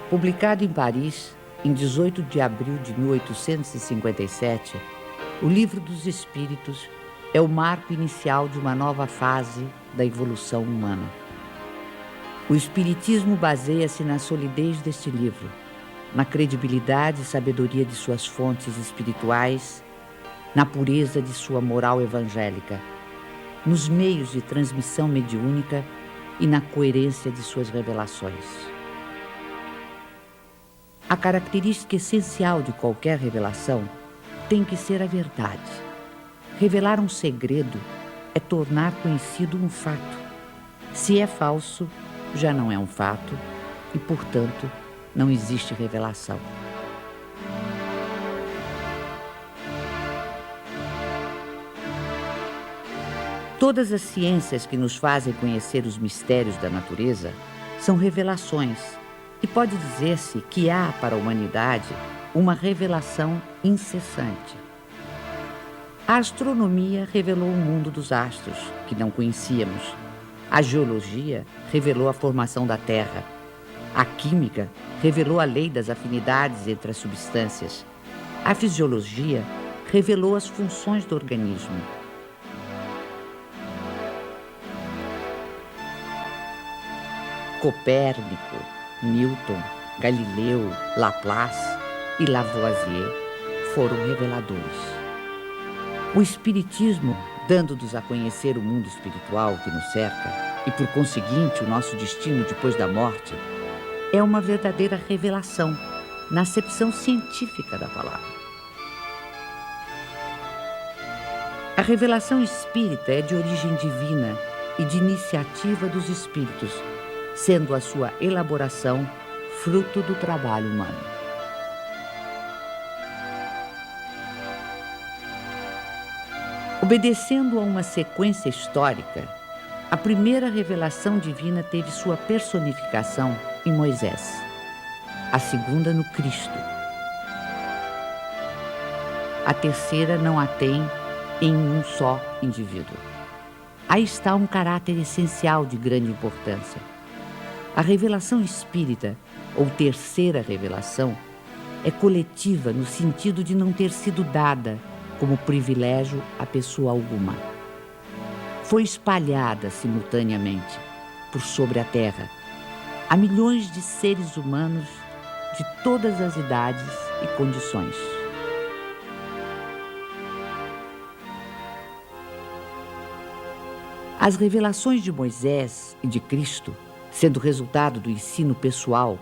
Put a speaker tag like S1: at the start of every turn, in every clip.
S1: Publicado em Paris, em 18 de abril de 1857, o Livro dos Espíritos é o marco inicial de uma nova fase da evolução humana. O Espiritismo baseia-se na solidez deste livro, na credibilidade e sabedoria de suas fontes espirituais, na pureza de sua moral evangélica, nos meios de transmissão mediúnica e na coerência de suas revelações. A característica essencial de qualquer revelação tem que ser a verdade. Revelar um segredo é tornar conhecido um fato. Se é falso, já não é um fato e, portanto, não existe revelação. Todas as ciências que nos fazem conhecer os mistérios da natureza são revelações, e pode dizer-se que há para a humanidade uma revelação incessante. A astronomia revelou o mundo dos astros, que não conhecíamos. A geologia revelou a formação da Terra. A química revelou a lei das afinidades entre as substâncias. A fisiologia revelou as funções do organismo. Copérnico, Newton, Galileu, Laplace e Lavoisier foram reveladores. O Espiritismo, dando-nos a conhecer o mundo espiritual que nos cerca e, por conseguinte, o nosso destino depois da morte, é uma verdadeira revelação, na acepção científica da palavra. A revelação espírita é de origem divina e de iniciativa dos espíritos, sendo a sua elaboração fruto do trabalho humano. Obedecendo a uma sequência histórica, a primeira revelação divina teve sua personificação em Moisés, a segunda no Cristo. A terceira não a tem em um só indivíduo. Aí está um caráter essencial de grande importância. A revelação espírita, ou terceira revelação, é coletiva no sentido de não ter sido dada como privilégio a pessoa alguma. Foi espalhada simultaneamente por sobre a Terra a milhões de seres humanos de todas as idades e condições. As revelações de Moisés e de Cristo, sendo resultado do ensino pessoal,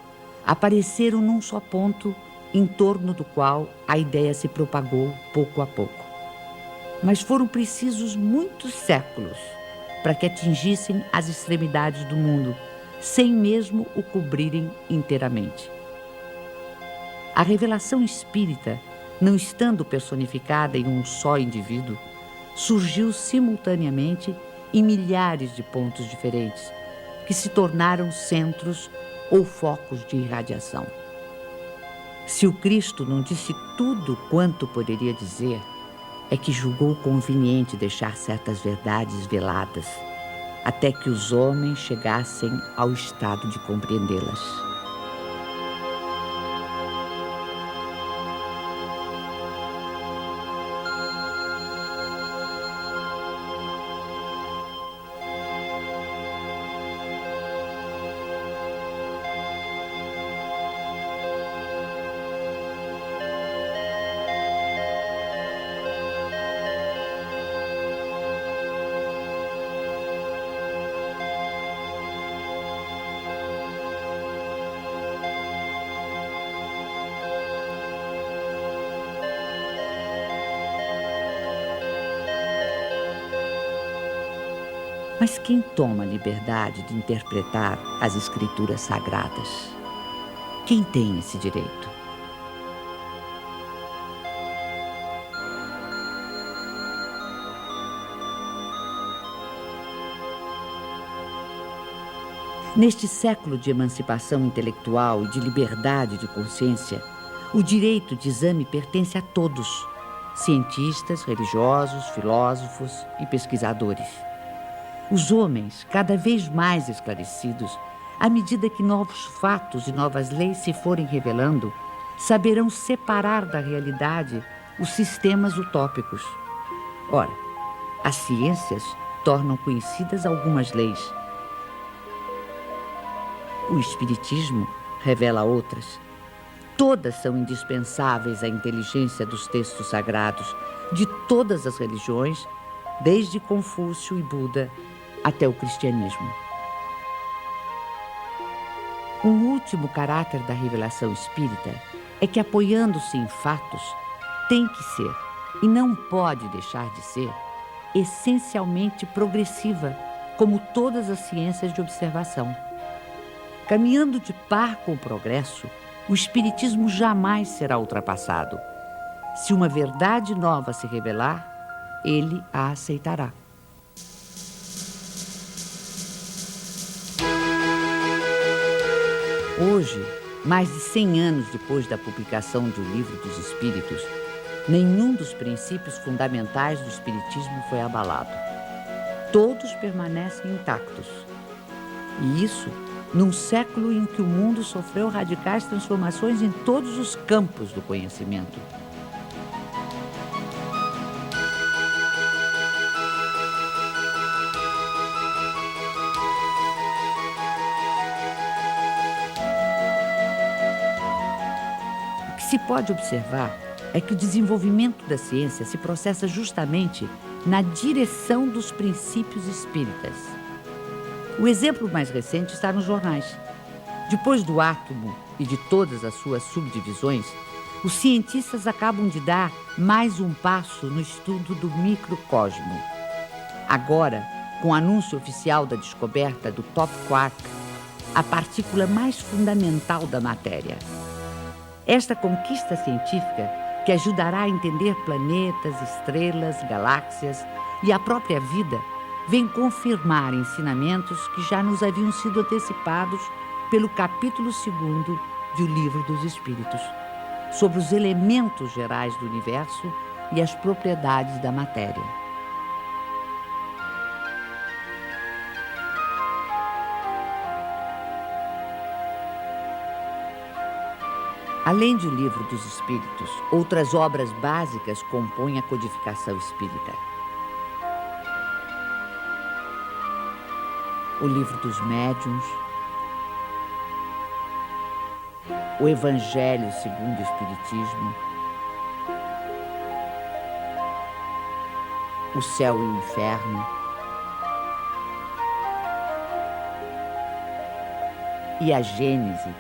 S1: apareceram num só ponto em torno do qual a ideia se propagou pouco a pouco. Mas foram precisos muitos séculos para que atingissem as extremidades do mundo, sem mesmo o cobrirem inteiramente. A revelação espírita, não estando personificada em um só indivíduo, surgiu simultaneamente em milhares de pontos diferentes, que se tornaram centros ou focos de irradiação. Se o Cristo não disse tudo quanto poderia dizer, é que julgou conveniente deixar certas verdades veladas, até que os homens chegassem ao estado de compreendê-las. Mas quem toma a liberdade de interpretar as escrituras sagradas? Quem tem esse direito? Neste século de emancipação intelectual e de liberdade de consciência, o direito de exame pertence a todos, cientistas, religiosos, filósofos e pesquisadores. Os homens, cada vez mais esclarecidos, à medida que novos fatos e novas leis se forem revelando, saberão separar da realidade os sistemas utópicos. Ora, as ciências tornam conhecidas algumas leis. O Espiritismo revela outras. Todas são indispensáveis à inteligência dos textos sagrados de todas as religiões, desde Confúcio e Buda até o cristianismo. Um último caráter da revelação espírita é que, apoiando-se em fatos, tem que ser, e não pode deixar de ser, essencialmente progressiva, como todas as ciências de observação. Caminhando de par com o progresso, o Espiritismo jamais será ultrapassado. Se uma verdade nova se revelar, ele a aceitará. Hoje, mais de 100 anos depois da publicação do Livro dos Espíritos, nenhum dos princípios fundamentais do Espiritismo foi abalado. Todos permanecem intactos. E isso num século em que o mundo sofreu radicais transformações em todos os campos do conhecimento. O que se pode observar é que o desenvolvimento da ciência se processa justamente na direção dos princípios espíritas. O exemplo mais recente está nos jornais. Depois do átomo e de todas as suas subdivisões, os cientistas acabam de dar mais um passo no estudo do microcosmo. Agora, com o anúncio oficial da descoberta do top quark, a partícula mais fundamental da matéria. Esta conquista científica, que ajudará a entender planetas, estrelas, galáxias e a própria vida, vem confirmar ensinamentos que já nos haviam sido antecipados pelo capítulo 2º do Livro dos Espíritos, sobre os elementos gerais do universo e as propriedades da matéria. Além do Livro dos Espíritos, outras obras básicas compõem a codificação espírita. O Livro dos Médiuns, o Evangelho segundo o Espiritismo, o Céu e o Inferno e a Gênese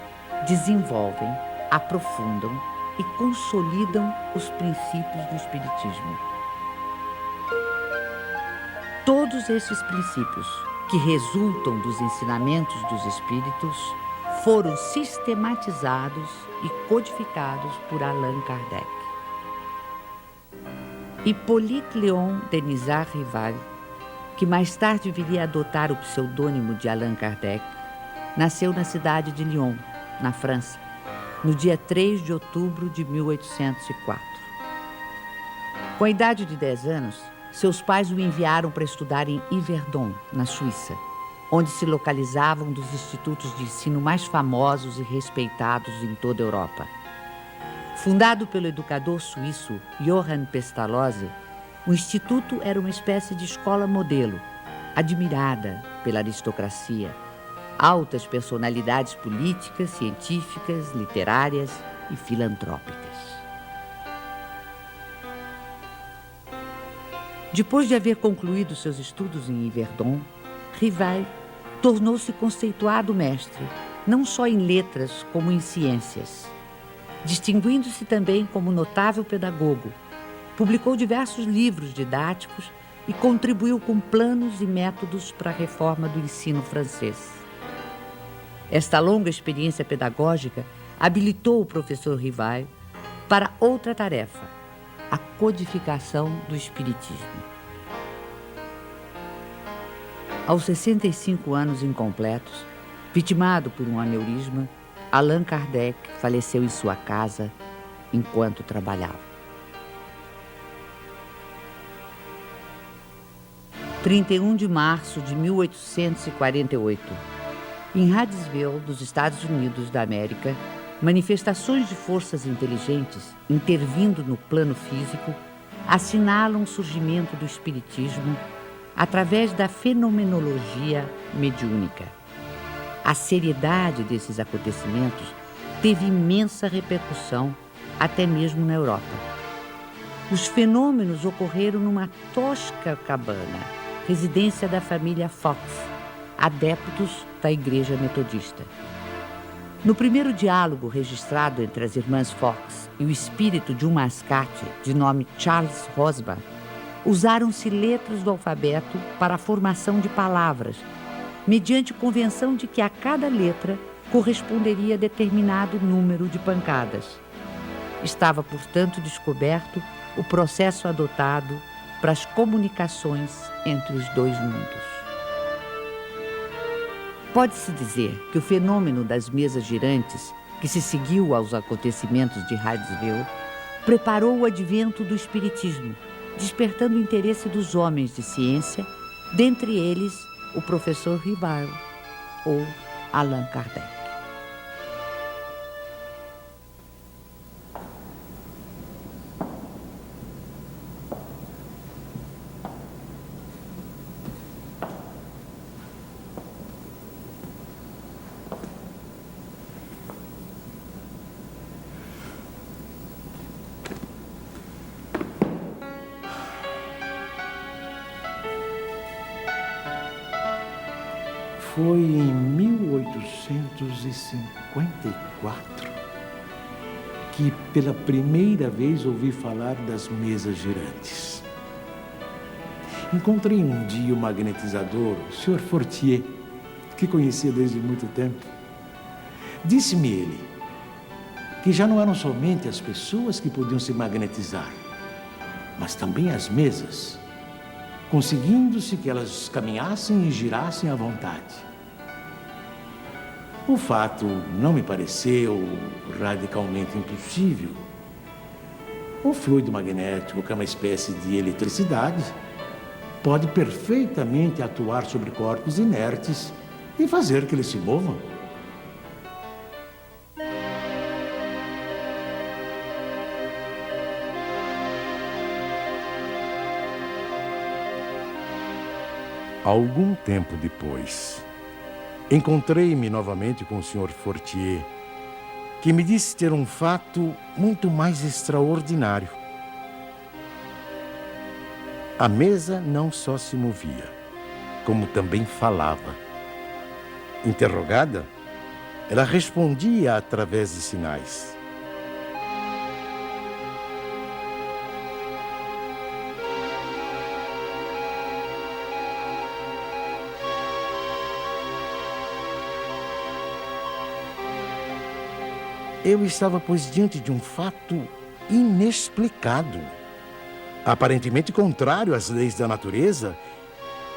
S1: desenvolvem, aprofundam e consolidam os princípios do Espiritismo. Todos esses princípios, que resultam dos ensinamentos dos Espíritos, foram sistematizados e codificados por Allan Kardec. Hippolyte Léon Denisard Rival, que mais tarde viria a adotar o pseudônimo de Allan Kardec, nasceu na cidade de Lyon, na França, no dia 3 de outubro de 1804. Com a idade de 10 anos, seus pais o enviaram para estudar em Yverdon, na Suíça, onde se localizavam um dos institutos de ensino mais famosos e respeitados em toda a Europa. Fundado pelo educador suíço Johann Pestalozzi, o instituto era uma espécie de escola modelo, admirada pela aristocracia, altas personalidades políticas, científicas, literárias e filantrópicas. Depois de haver concluído seus estudos em Yverdon, Rival tornou-se conceituado mestre, não só em letras como em ciências. Distinguindo-se também como notável pedagogo, publicou diversos livros didáticos e contribuiu com planos e métodos para a reforma do ensino francês. Esta longa experiência pedagógica habilitou o professor Rival para outra tarefa, a codificação do Espiritismo. Aos 65 anos incompletos, vitimado por um aneurisma, Allan Kardec faleceu em sua casa enquanto trabalhava. 31 de março de 1848. Em Hydesville, dos Estados Unidos da América, manifestações de forças inteligentes intervindo no plano físico assinalam o surgimento do espiritismo através da fenomenologia mediúnica. A seriedade desses acontecimentos teve imensa repercussão até mesmo na Europa. Os fenômenos ocorreram numa tosca cabana, residência da família Fox, adeptos da Igreja Metodista. No primeiro diálogo registrado entre as irmãs Fox e o espírito de um mascate de nome Charles Rosbach, usaram-se letras do alfabeto para a formação de palavras, mediante convenção de que a cada letra corresponderia a determinado número de pancadas. Estava, portanto, descoberto o processo adotado para as comunicações entre os dois mundos. Pode-se dizer que o fenômeno das mesas girantes, que se seguiu aos acontecimentos de Hydesville, preparou o advento do espiritismo, despertando o interesse dos homens de ciência, dentre eles o professor Ribard ou Allan Kardec.
S2: Foi em 1854 que pela primeira vez ouvi falar das mesas girantes. Encontrei um dia o magnetizador, o Sr. Fortier, que conhecia desde muito tempo. Disse-me ele que já não eram somente as pessoas que podiam se magnetizar, mas também as mesas, conseguindo-se que elas caminhassem e girassem à vontade. O fato não me pareceu radicalmente impossível. O fluido magnético, que é uma espécie de eletricidade, pode perfeitamente atuar sobre corpos inertes e fazer que eles se movam.
S3: Algum tempo depois, encontrei-me novamente com o Sr. Fortier, que me disse ter um fato muito mais extraordinário. A mesa não só se movia, como também falava. Interrogada, ela respondia através de sinais. Eu estava, pois, diante de um fato inexplicado, aparentemente contrário às leis da natureza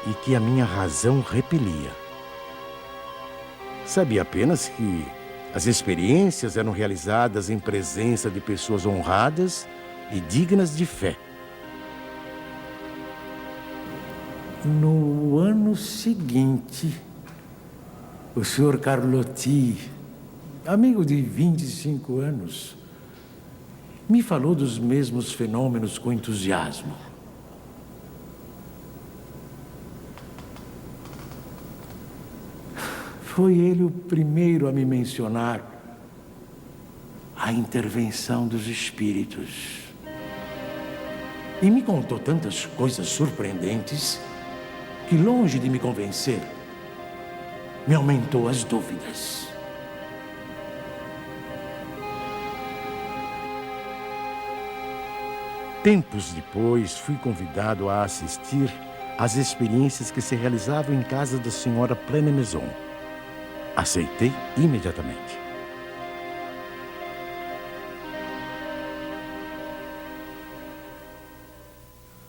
S3: e que a minha razão repelia. Sabia apenas que as experiências eram realizadas em presença de pessoas honradas e dignas de fé.
S2: No ano seguinte, o Sr. Carlotti, amigo de 25 anos, me falou dos mesmos fenômenos com entusiasmo. Foi ele o primeiro a me mencionar a intervenção dos espíritos. E me contou tantas coisas surpreendentes que, longe de me convencer, me aumentou as dúvidas.
S3: Tempos depois, fui convidado a assistir às experiências que se realizavam em casa da senhora Plane-Maison. Aceitei imediatamente.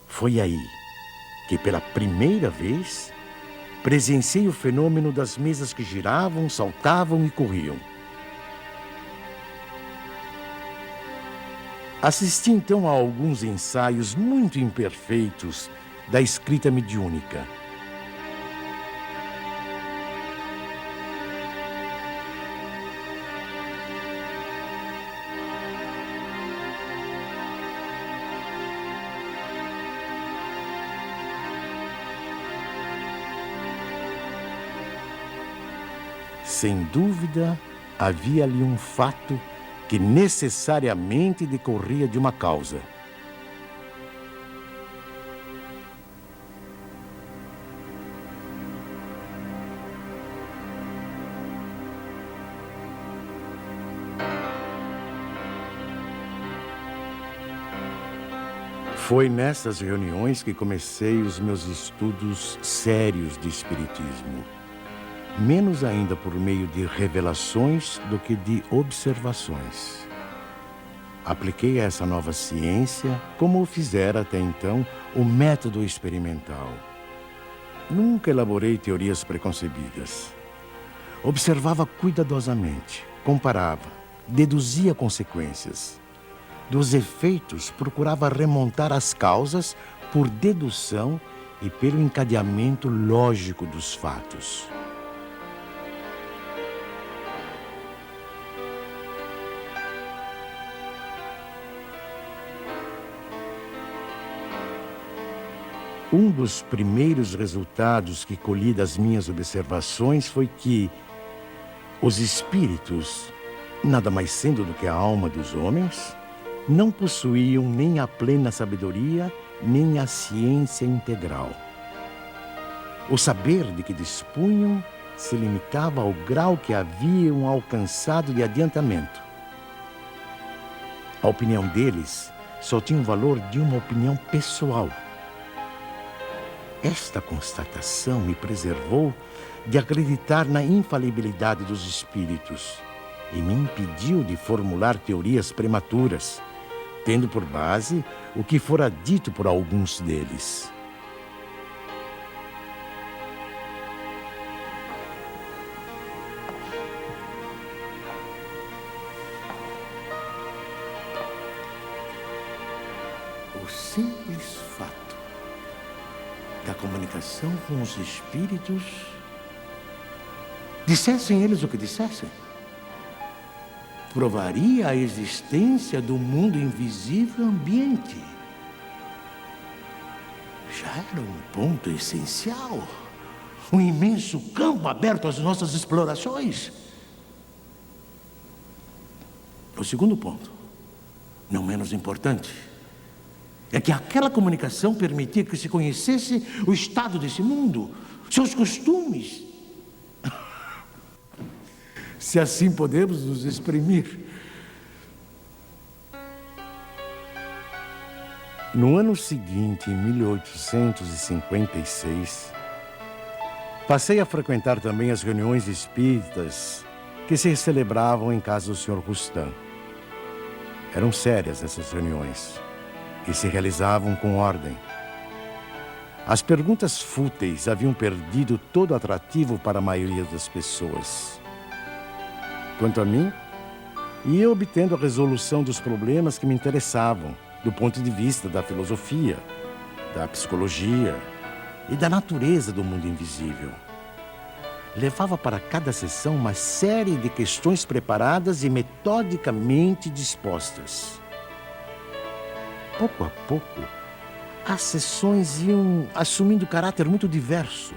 S3: Foi aí que, pela primeira vez, presenciei o fenômeno das mesas que giravam, saltavam e corriam. Assisti então a alguns ensaios muito imperfeitos da escrita mediúnica. sem dúvida, havia ali um fato que necessariamente decorria de uma causa. Foi nessas reuniões que comecei os meus estudos sérios de espiritismo. Menos ainda por meio de revelações do que de observações. Apliquei a essa nova ciência, como o fizera até então, o método experimental. Nunca elaborei teorias preconcebidas. Observava cuidadosamente, comparava, deduzia consequências. Dos efeitos, procurava remontar as causas por dedução e pelo encadeamento lógico dos fatos. Um dos primeiros resultados que colhi das minhas observações foi que os espíritos, nada mais sendo do que a alma dos homens, não possuíam nem a plena sabedoria, nem a ciência integral. O saber de que dispunham se limitava ao grau que haviam alcançado de adiantamento. A opinião deles só tinha o valor de uma opinião pessoal. Esta constatação me preservou de acreditar na infalibilidade dos espíritos e me impediu de formular teorias prematuras, tendo por base o que fora dito por alguns deles.
S2: O simples fato da comunicação com os espíritos, dissessem eles o que dissessem, provaria a existência do mundo invisível ambiente. Já era um ponto essencial, um imenso campo aberto às nossas explorações. O segundo ponto, não menos importante, é que aquela comunicação permitia que se conhecesse o estado desse mundo, seus costumes. Se assim podemos nos exprimir.
S3: No ano seguinte, em 1856, passei a frequentar também as reuniões espíritas que se celebravam em casa do Sr. Rustam. Eram sérias essas reuniões e se realizavam com ordem. As perguntas fúteis haviam perdido todo atrativo para a maioria das pessoas. Quanto a mim, ia obtendo a resolução dos problemas que me interessavam, do ponto de vista da filosofia, da psicologia e da natureza do mundo invisível. Levava para cada sessão uma série de questões preparadas e metodicamente dispostas. Pouco a pouco, as sessões iam assumindo caráter muito diverso.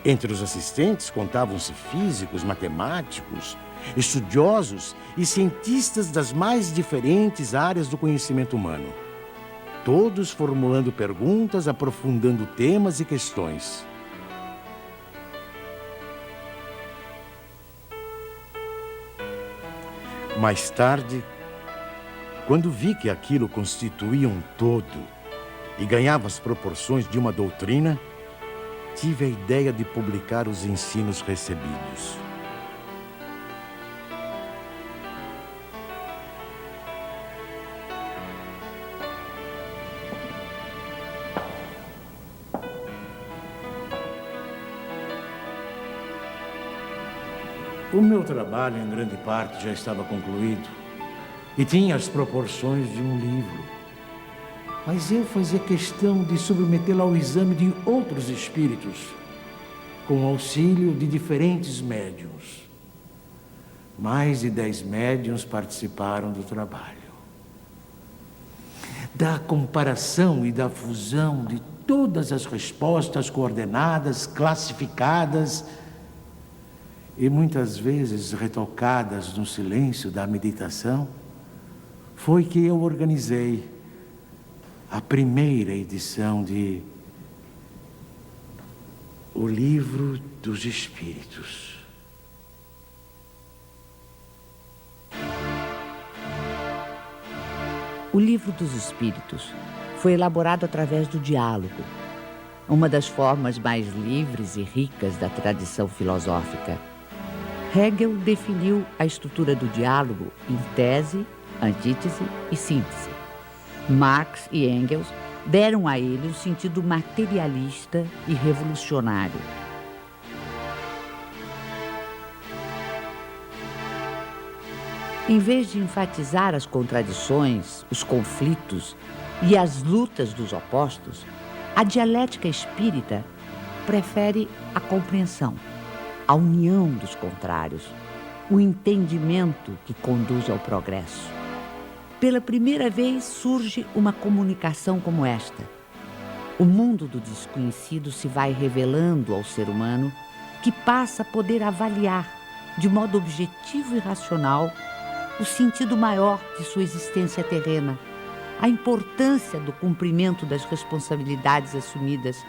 S3: Entre os assistentes contavam-se físicos, matemáticos, estudiosos e cientistas das mais diferentes áreas do conhecimento humano. Todos formulando perguntas, aprofundando temas e questões. Mais tarde, quando vi que aquilo constituía um todo e ganhava as proporções de uma doutrina, tive a ideia de publicar os ensinos recebidos.
S2: O meu trabalho, em grande parte, já estava concluído e tinha as proporções de um livro. Mas eu fazia questão de submetê-lo ao exame de outros espíritos, com o auxílio de diferentes médiuns. Mais de 10 médiuns participaram do trabalho. Da comparação e da fusão de todas as respostas coordenadas, classificadas, e muitas vezes retocadas no silêncio da meditação, foi que eu organizei a primeira edição de O Livro dos Espíritos.
S1: O Livro dos Espíritos foi elaborado através do diálogo, uma das formas mais livres e ricas da tradição filosófica. Hegel definiu a estrutura do diálogo em tese, antítese e síntese. Marx e Engels deram a ele um sentido materialista e revolucionário. Em vez de enfatizar as contradições, os conflitos e as lutas dos opostos, a dialética espírita prefere a compreensão, a união dos contrários, o entendimento que conduz ao progresso. Pela primeira vez surge uma comunicação como esta. O mundo do desconhecido se vai revelando ao ser humano, que passa a poder avaliar, de modo objetivo e racional, o sentido maior de sua existência terrena, a importância do cumprimento das responsabilidades assumidas,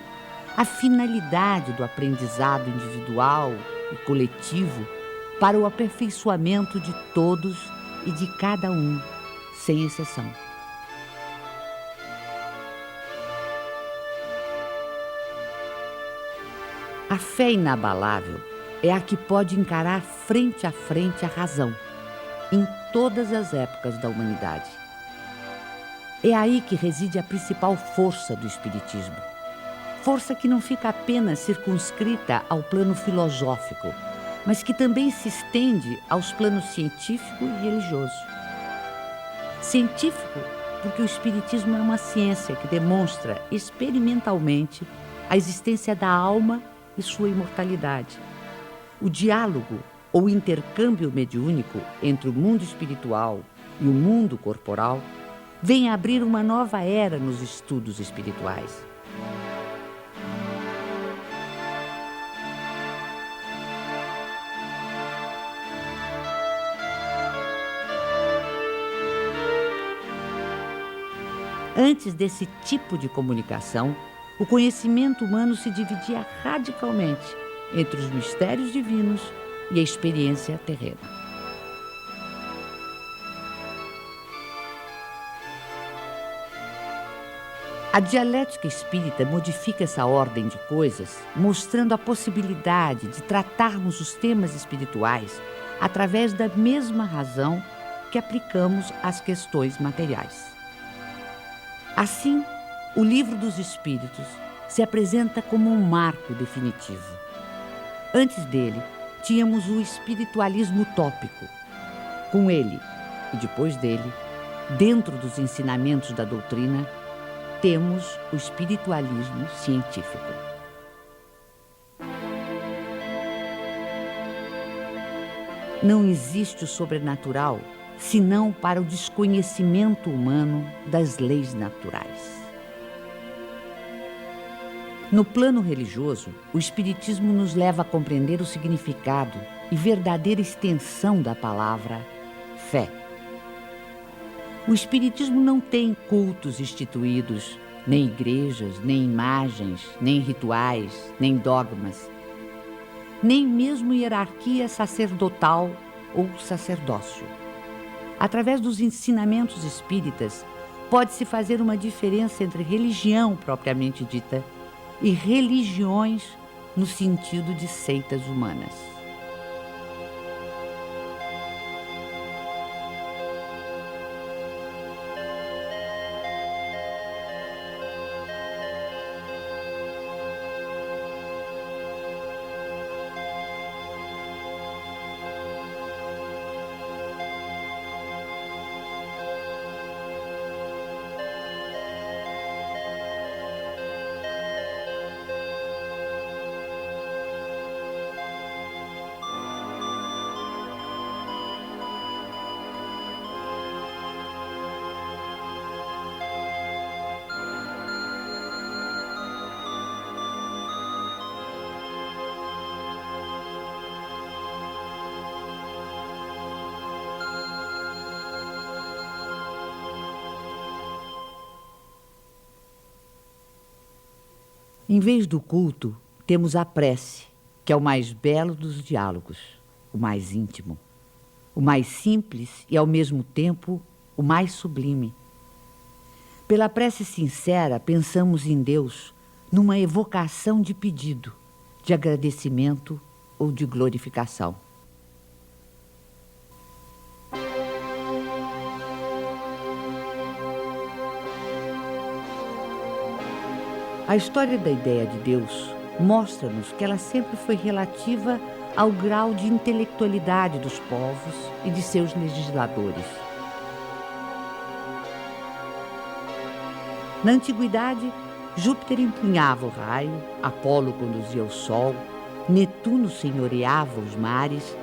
S1: a finalidade do aprendizado individual e coletivo para o aperfeiçoamento de todos e de cada um, sem exceção. A fé inabalável é a que pode encarar frente a frente a razão, em todas as épocas da humanidade. É aí que reside a principal força do Espiritismo. Força que não fica apenas circunscrita ao plano filosófico, mas que também se estende aos planos científico e religioso. Científico, porque o Espiritismo é uma ciência que demonstra experimentalmente a existência da alma e sua imortalidade. O diálogo ou intercâmbio mediúnico entre o mundo espiritual e o mundo corporal vem abrir uma nova era nos estudos espirituais. Antes desse tipo de comunicação, o conhecimento humano se dividia radicalmente entre os mistérios divinos e a experiência terrena. A dialética espírita modifica essa ordem de coisas, mostrando a possibilidade de tratarmos os temas espirituais através da mesma razão que aplicamos às questões materiais. Assim, o Livro dos Espíritos se apresenta como um marco definitivo. Antes dele, tínhamos o espiritualismo utópico. Com ele, e depois dele, dentro dos ensinamentos da doutrina, temos o espiritualismo científico. Não existe o sobrenatural senão para o desconhecimento humano das leis naturais. No plano religioso, o Espiritismo nos leva a compreender o significado e verdadeira extensão da palavra fé. O Espiritismo não tem cultos instituídos, nem igrejas, nem imagens, nem rituais, nem dogmas, nem mesmo hierarquia sacerdotal ou sacerdócio. Através dos ensinamentos espíritas, pode-se fazer uma diferença entre religião propriamente dita e religiões no sentido de seitas humanas. Em vez do culto, temos a prece, que é o mais belo dos diálogos, o mais íntimo, o mais simples e, ao mesmo tempo, o mais sublime. Pela prece sincera, pensamos em Deus numa evocação de pedido, de agradecimento ou de glorificação. A história da ideia de Deus mostra-nos que ela sempre foi relativa ao grau de intelectualidade dos povos e de seus legisladores. Na antiguidade, Júpiter empunhava o raio, Apolo conduzia o sol, Netuno senhoreava os mares.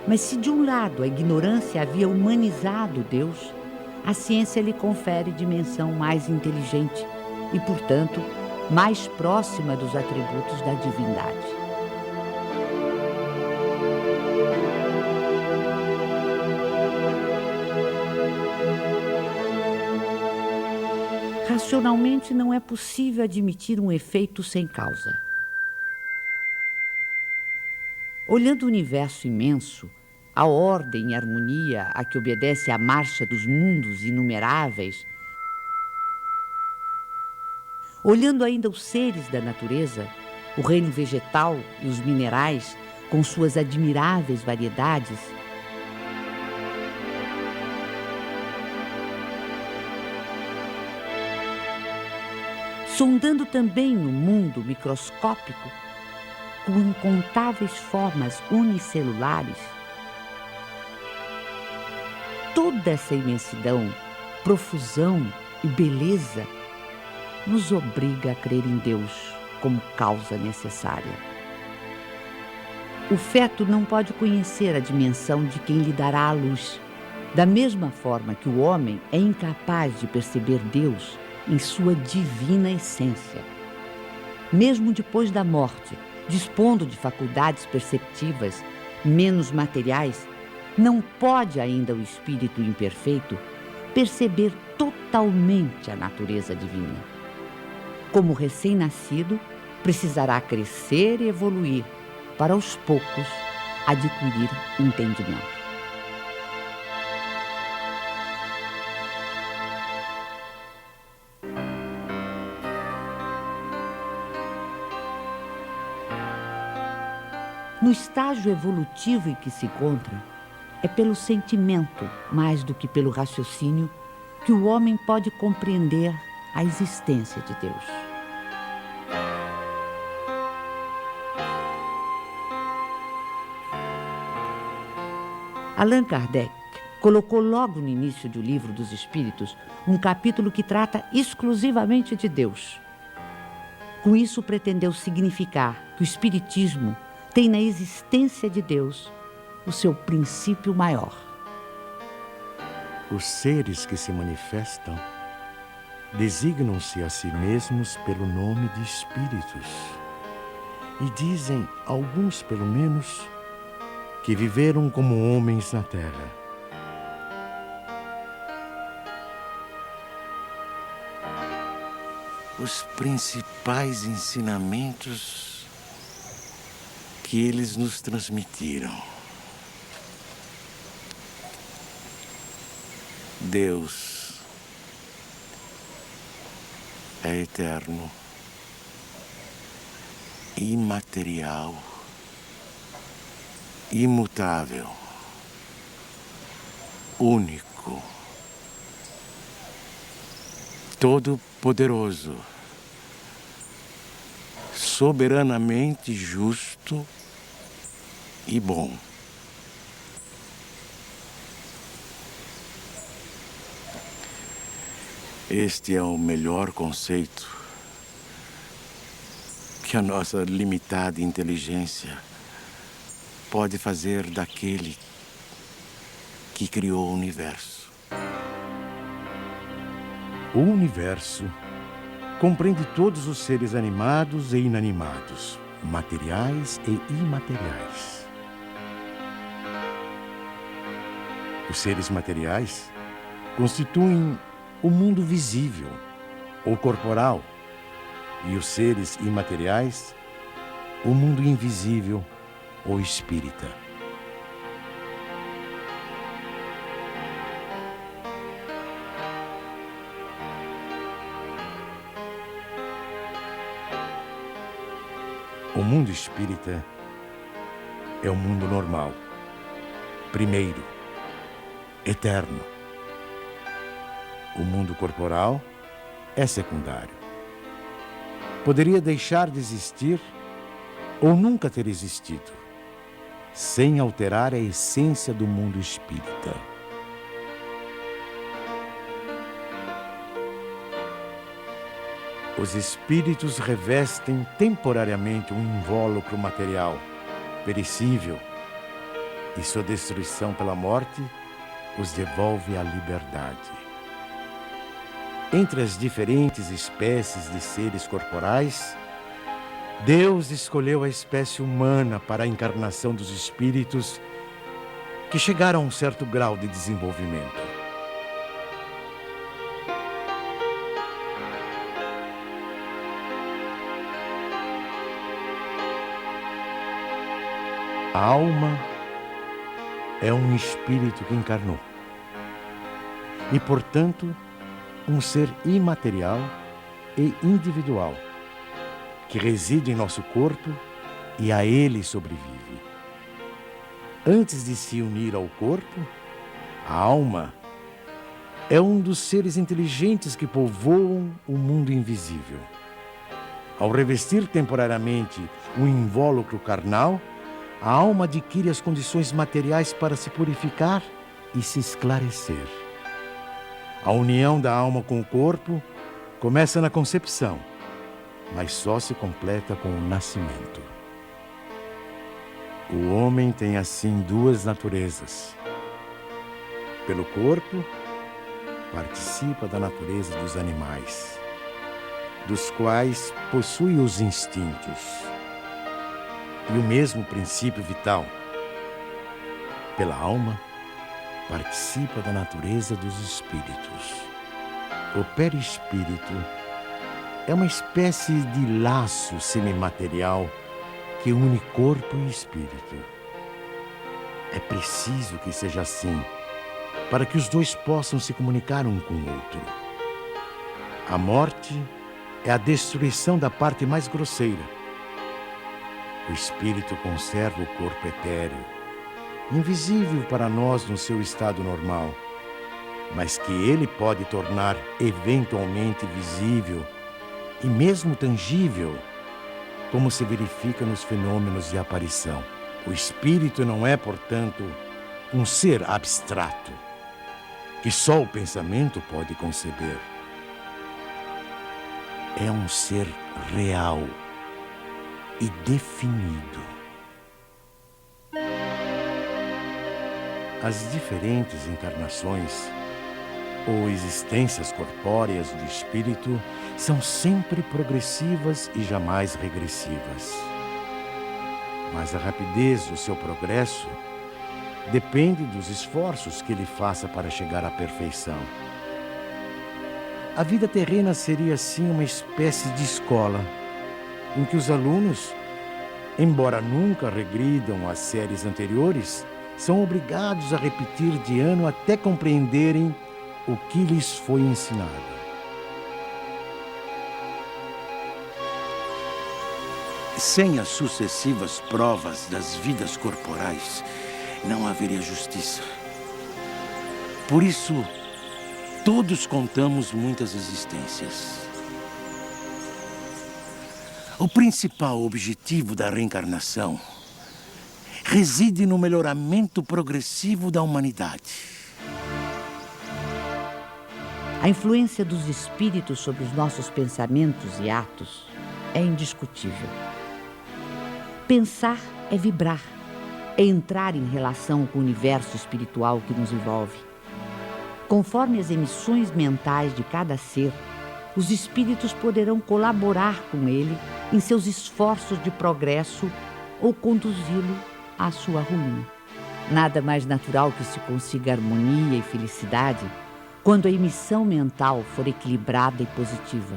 S1: Mas se de um lado a ignorância havia humanizado Deus, a ciência lhe confere dimensão mais inteligente e, portanto, mais próxima dos atributos da divindade. Racionalmente, não é possível admitir um efeito sem causa. Olhando o universo imenso, a ordem e harmonia a que obedece a marcha dos mundos inumeráveis, olhando ainda os seres da natureza, o reino vegetal e os minerais, com suas admiráveis variedades, sondando também o mundo microscópico, com incontáveis formas unicelulares, toda essa imensidão, profusão e beleza nos obriga a crer em Deus como causa necessária. O feto não pode conhecer a dimensão de quem lhe dará a luz, da mesma forma que o homem é incapaz de perceber Deus em sua divina essência. Mesmo depois da morte, dispondo de faculdades perceptivas menos materiais, não pode ainda o espírito imperfeito perceber totalmente a natureza divina. Como recém-nascido, precisará crescer e evoluir para, aos poucos, adquirir entendimento. No estágio evolutivo em que se encontra, é pelo sentimento, mais do que pelo raciocínio, que o homem pode compreender a existência de Deus. Allan Kardec colocou logo no início do Livro dos Espíritos um capítulo que trata exclusivamente de Deus. Com isso, pretendeu significar que o Espiritismo tem na existência de Deus o seu princípio maior.
S3: Os seres que se manifestam designam-se a si mesmos pelo nome de espíritos e dizem, alguns pelo menos, que viveram como homens na terra. Os principais ensinamentos que eles nos transmitiram. Deus é eterno, imaterial, imutável, único, todo-poderoso, soberanamente justo e bom. Este é o melhor conceito que a nossa limitada inteligência pode fazer daquele que criou o universo. O universo compreende todos os seres animados e inanimados, materiais e imateriais. Os seres materiais constituem o mundo visível ou corporal, e os seres imateriais, o mundo invisível ou espírita. O mundo espírita é o mundo normal, primeiro, eterno. O mundo corporal é secundário. Poderia deixar de existir ou nunca ter existido, sem alterar a essência do mundo espírita. Os espíritos revestem temporariamente um invólucro material, perecível, e sua destruição pela morte os devolve à liberdade. Entre as diferentes espécies de seres corporais, Deus escolheu a espécie humana para a encarnação dos espíritos que chegaram a um certo grau de desenvolvimento. A alma é um espírito que encarnou e, portanto, um ser imaterial e individual que reside em nosso corpo e a ele sobrevive. Antes de se unir ao corpo, a alma é um dos seres inteligentes que povoam o mundo invisível. Ao revestir temporariamente o invólucro carnal, a alma adquire as condições materiais para se purificar e se esclarecer. A união da alma com o corpo começa na concepção, mas só se completa com o nascimento. O homem tem assim duas naturezas. Pelo corpo, participa da natureza dos animais, dos quais possui os instintos e o mesmo princípio vital. Pela alma, participa da natureza dos espíritos. O perispírito é uma espécie de laço semimaterial que une corpo e espírito. É preciso que seja assim, para que os dois possam se comunicar um com o outro. A morte é a destruição da parte mais grosseira. O espírito conserva o corpo etéreo, invisível para nós no seu estado normal, mas que ele pode tornar eventualmente visível e mesmo tangível, como se verifica nos fenômenos de aparição. O espírito não é, portanto, um ser abstrato, que só o pensamento pode conceber. É um ser real e definido. As diferentes encarnações ou existências corpóreas do espírito são sempre progressivas e jamais regressivas. Mas a rapidez do seu progresso depende dos esforços que ele faça para chegar à perfeição. A vida terrena seria assim uma espécie de escola, em que os alunos, embora nunca regridam às séries anteriores, são obrigados a repetir de ano até compreenderem o que lhes foi ensinado.
S2: Sem as sucessivas provas das vidas corporais, não haveria justiça. Por isso, todos contamos muitas existências. O principal objetivo da reencarnação reside no melhoramento progressivo da humanidade.
S1: A influência dos espíritos sobre os nossos pensamentos e atos é indiscutível. Pensar é vibrar, é entrar em relação com o universo espiritual que nos envolve. Conforme as emissões mentais de cada ser, os espíritos poderão colaborar com ele em seus esforços de progresso ou conduzi-lo à sua ruína. Nada mais natural que se consiga harmonia e felicidade quando a emissão mental for equilibrada e positiva.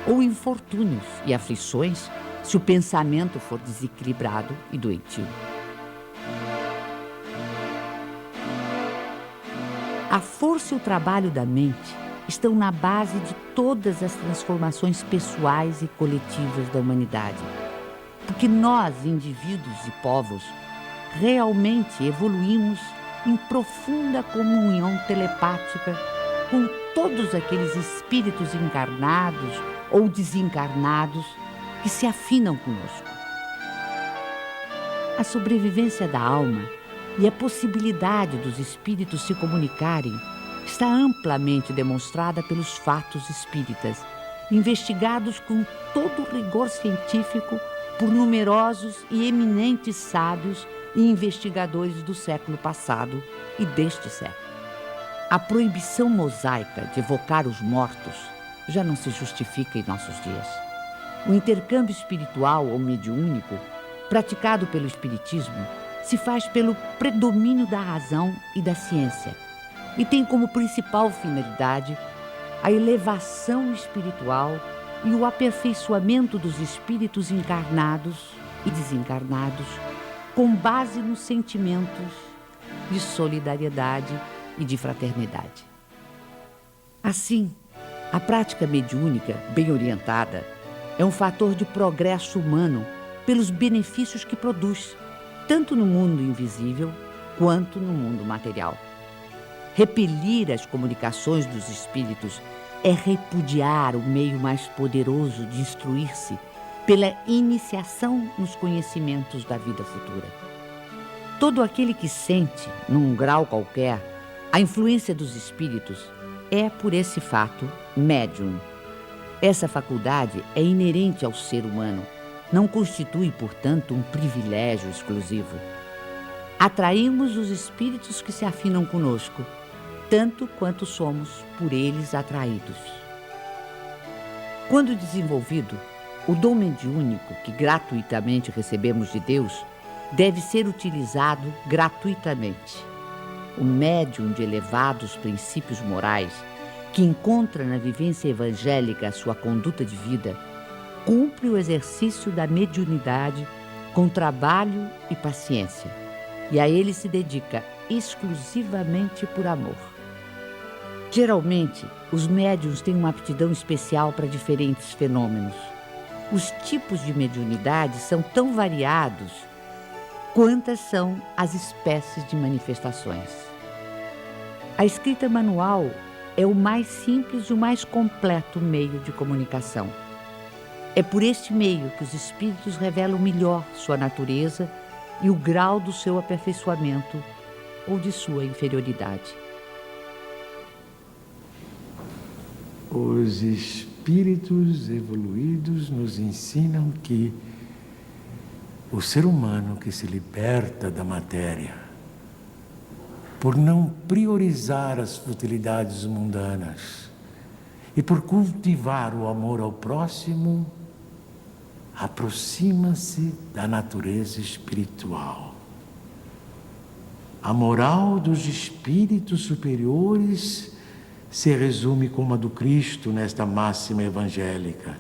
S1: ou infortúnios e aflições se o pensamento for desequilibrado e doentio. A força e o trabalho da mente estão na base de todas as transformações pessoais e coletivas da humanidade, porque nós, indivíduos e povos, realmente evoluímos em profunda comunhão telepática com todos aqueles espíritos encarnados ou desencarnados que se afinam conosco. A sobrevivência da alma e a possibilidade dos espíritos se comunicarem está amplamente demonstrada pelos fatos espíritas, investigados com todo o rigor científico por numerosos e eminentes sábios e investigadores do século passado e deste século. A proibição mosaica de evocar os mortos já não se justifica em nossos dias. O intercâmbio espiritual ou mediúnico, praticado pelo Espiritismo, se faz pelo predomínio da razão e da ciência e tem como principal finalidade a elevação espiritual e o aperfeiçoamento dos espíritos encarnados e desencarnados com base nos sentimentos de solidariedade e de fraternidade. Assim, a prática mediúnica, bem orientada, é um fator de progresso humano pelos benefícios que produz, tanto no mundo invisível quanto no mundo material. Repelir as comunicações dos espíritos é repudiar o meio mais poderoso de instruir-se pela iniciação nos conhecimentos da vida futura. Todo aquele que sente, num grau qualquer, a influência dos espíritos é, por esse fato, médium. Essa faculdade é inerente ao ser humano, não constitui, portanto, um privilégio exclusivo. Atraímos os espíritos que se afinam conosco, tanto quanto somos por eles atraídos. Quando desenvolvido, o dom mediúnico que gratuitamente recebemos de Deus deve ser utilizado gratuitamente. O médium de elevados princípios morais, que encontra na vivência evangélica a sua conduta de vida, cumpre o exercício da mediunidade com trabalho e paciência, e a ele se dedica exclusivamente por amor. Geralmente, os médiuns têm uma aptidão especial para diferentes fenômenos. Os tipos de mediunidade são tão variados quantas são as espécies de manifestações. A escrita manual é o mais simples e o mais completo meio de comunicação. É por este meio que os espíritos revelam melhor sua natureza e o grau do seu aperfeiçoamento ou de sua inferioridade.
S2: Os espíritos evoluídos nos ensinam que o ser humano que se liberta da matéria, por não priorizar as futilidades mundanas e por cultivar o amor ao próximo, aproxima-se da natureza espiritual. A moral dos espíritos superiores se resume como a do Cristo nesta máxima evangélica: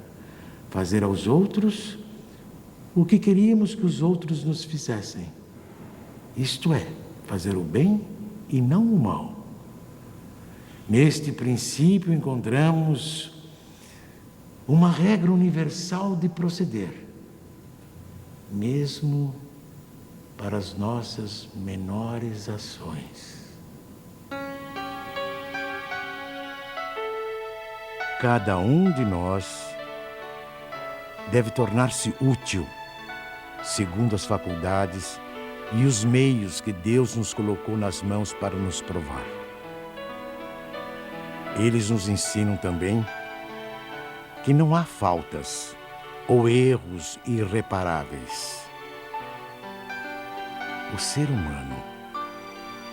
S2: fazer aos outros o que queríamos que os outros nos fizessem. Isto é, fazer o bem e não o mal. Neste princípio encontramos uma regra universal de proceder, mesmo para as nossas menores ações.
S3: Cada um de nós deve tornar-se útil, segundo as faculdades e os meios que Deus nos colocou nas mãos para nos provar. Eles nos ensinam também que não há faltas ou erros irreparáveis. O ser humano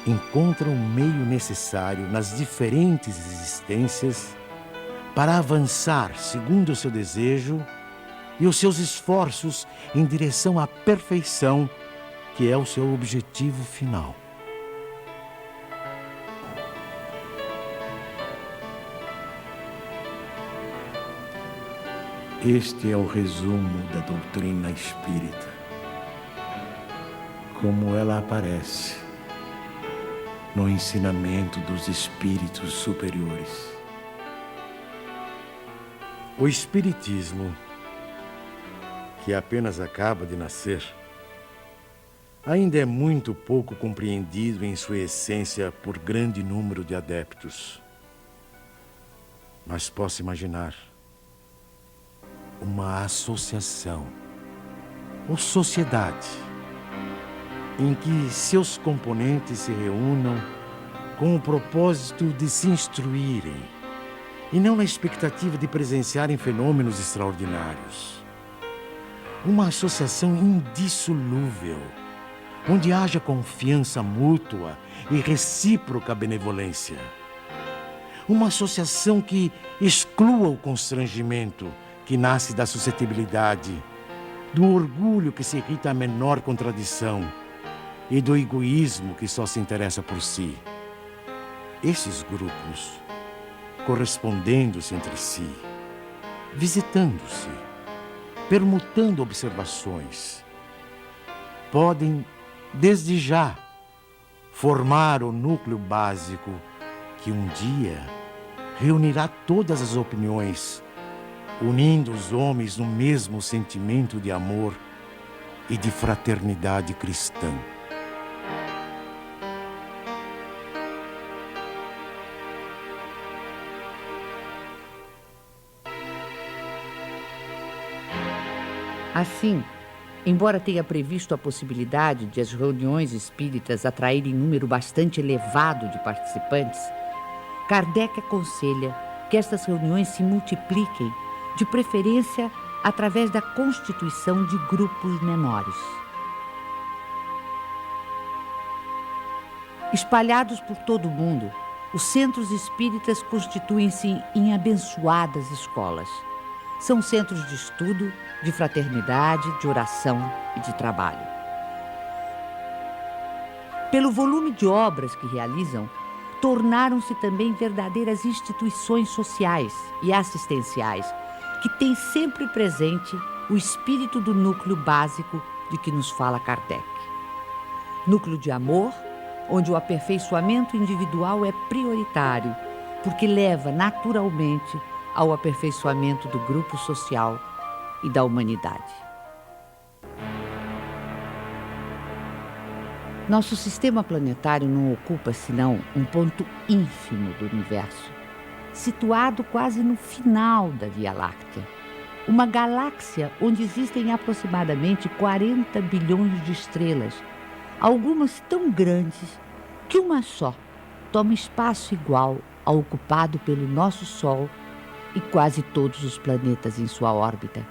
S3: encontra o meio necessário nas diferentes existências para avançar segundo o seu desejo e os seus esforços em direção à perfeição, que é o seu objetivo final.
S2: Este é o resumo da doutrina espírita, como ela aparece no ensinamento dos espíritos superiores.
S3: O Espiritismo, que apenas acaba de nascer, ainda é muito pouco compreendido em sua essência por grande número de adeptos. Mas posso imaginar uma associação ou sociedade em que seus componentes se reúnam com o propósito de se instruírem e não na expectativa de presenciarem fenômenos extraordinários. Uma associação indissolúvel, onde haja confiança mútua e recíproca benevolência. Uma associação que exclua o constrangimento que nasce da suscetibilidade, do orgulho que se irrita à menor contradição e do egoísmo que só se interessa por si. Esses grupos, correspondendo-se entre si, visitando-se, permutando observações, podem, desde já, formar o núcleo básico que um dia reunirá todas as opiniões, unindo os homens no mesmo sentimento de amor e de fraternidade cristã.
S1: Assim, embora tenha previsto a possibilidade de as reuniões espíritas atraírem número bastante elevado de participantes, Kardec aconselha que estas reuniões se multipliquem, de preferência através da constituição de grupos menores. Espalhados por todo o mundo, os centros espíritas constituem-se em abençoadas escolas. São centros de estudo, de fraternidade, de oração e de trabalho. Pelo volume de obras que realizam, tornaram-se também verdadeiras instituições sociais e assistenciais, que têm sempre presente o espírito do núcleo básico de que nos fala Kardec. Núcleo de amor, onde o aperfeiçoamento individual é prioritário, porque leva naturalmente ao aperfeiçoamento do grupo social e da humanidade. Nosso sistema planetário não ocupa senão um ponto ínfimo do universo, situado quase no final da Via Láctea, uma galáxia onde existem aproximadamente 40 bilhões de estrelas, algumas tão grandes que uma só toma espaço igual ao ocupado pelo nosso Sol e quase todos os planetas em sua órbita.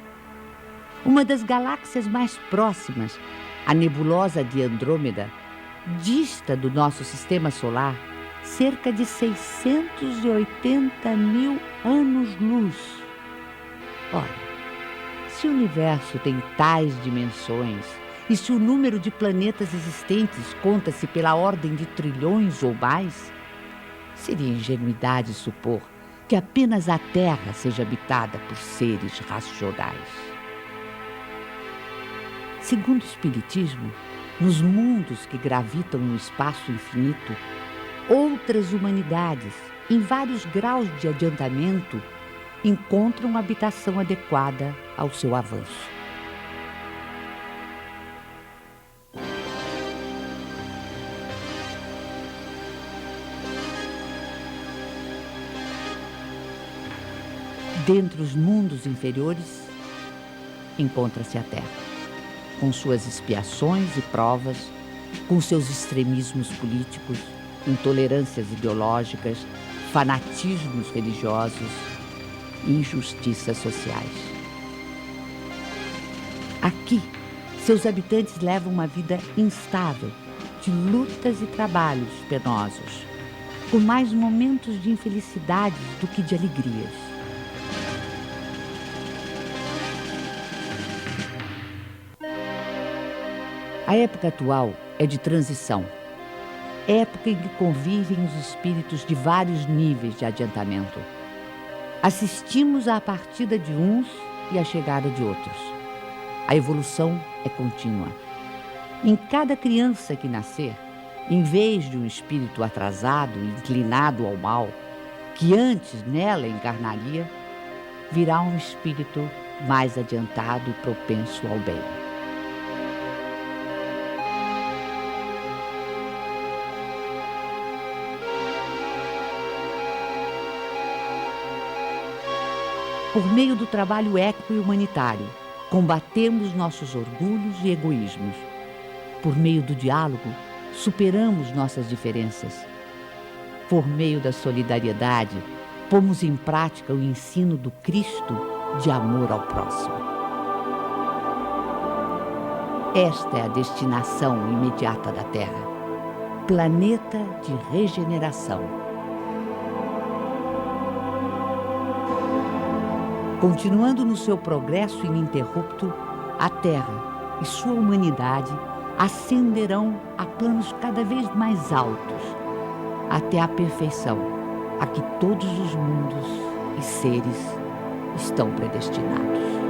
S1: Uma das galáxias mais próximas, a nebulosa de Andrômeda, dista do nosso sistema solar cerca de 680 mil anos-luz. Ora, se o universo tem tais dimensões e se o número de planetas existentes conta-se pela ordem de trilhões ou mais, seria ingenuidade supor que apenas a Terra seja habitada por seres racionais. Segundo o Espiritismo, nos mundos que gravitam no espaço infinito, outras humanidades, em vários graus de adiantamento, encontram habitação adequada ao seu avanço. Dentre os mundos inferiores, encontra-se a Terra, com suas expiações e provas, com seus extremismos políticos, intolerâncias ideológicas, fanatismos religiosos e injustiças sociais. Aqui, seus habitantes levam uma vida instável, de lutas e trabalhos penosos, com mais momentos de infelicidades do que de alegrias. A época atual é de transição, época em que convivem os espíritos de vários níveis de adiantamento. Assistimos à partida de uns e a chegada de outros. A evolução é contínua. Em cada criança que nascer, em vez de um espírito atrasado e inclinado ao mal, que antes nela encarnaria, virá um espírito mais adiantado e propenso ao bem. Por meio do trabalho ético e humanitário, combatemos nossos orgulhos e egoísmos. Por meio do diálogo, superamos nossas diferenças. Por meio da solidariedade, pomos em prática o ensino do Cristo de amor ao próximo. Esta é a destinação imediata da Terra, planeta de regeneração. Continuando no seu progresso ininterrupto, a Terra e sua humanidade ascenderão a planos cada vez mais altos, até a perfeição a que todos os mundos e seres estão predestinados.